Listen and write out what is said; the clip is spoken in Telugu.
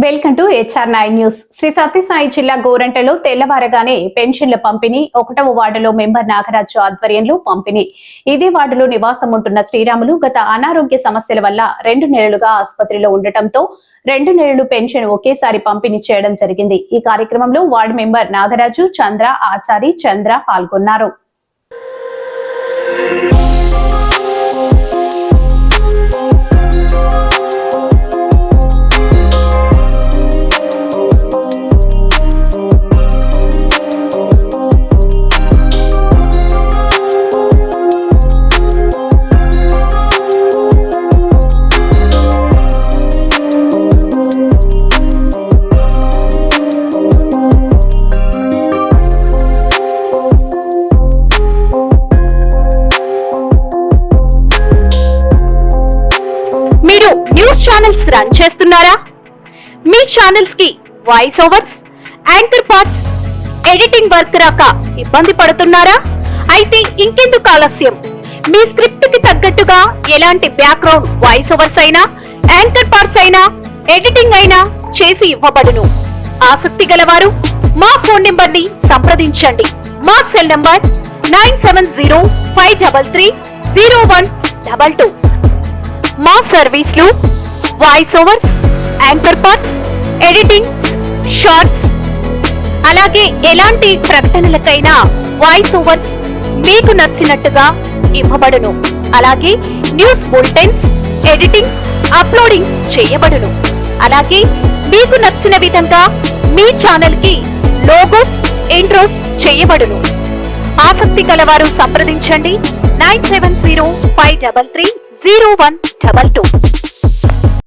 Welcome to HR9 news. Sri Sathya Sai జిల్లా గోరంటలో తెల్లవారగానే పెన్షన్ల పంపిణీ 1వ వార్డులో మెంబర్ నాగరాజు ఆధ్వర్యంలో పంపిణీ. ఇదే వార్డులో నివాసం ఉంటున్న శ్రీరాములు గత అనారోగ్య సమస్యల వల్ల 2 నెలలుగా ఆసుపత్రిలో ఉండటంతో 2 నెలలు పెన్షన్ ఒకేసారి పంపిణీ చేయడం జరిగింది. ఈ కార్యక్రమంలో వార్డు మెంబర్ నాగరాజు, చంద్ర, ఆచారి, చంద్ర పాల్గొన్నారు. ఛానల్స్ రన్ చేస్తున్నారా? మీ ఛానల్స్ కి voice overs, anchor parts, editing work రాక ఇబ్బంది పడుతున్నారా? అయితే ఇంకెందుకు ఆలస్యం? మీ స్క్రిప్ట్ కి తగ్గట్టుగా ఎలాంటి బ్యాక్గ్రౌండ్ వాయిస్ ఓవర్స్ అయినా, యాంకర్ పార్ట్స్ అయినా, ఎడిటింగ్ అయినా చేసి ఇవ్వబడును. ఆసక్తి గలవారు మా ఫోన్ నెంబర్ ని సంప్రదించండి. మా సెల్ నంబర్ 9705330122. మా సర్వీసులు voice over, anchor part, editing, shorts, అలాగే ఎలాంటి ప్రకటనలకైనా వాయిస్ ఓవర్ మీకు నచ్చినట్టుగా ఇవ్వబడును. అలాగే న్యూస్ బులెటిన్స్ ఎడిటింగ్, అప్లోడింగ్ చేయబడును. అలాగే మీకు నచ్చిన విధంగా మీ ఛానల్ కి లోగోస్, ఇంట్రోస్ చేయబడును. ఆసక్తి కలవారు సంప్రదించండి 9705330122.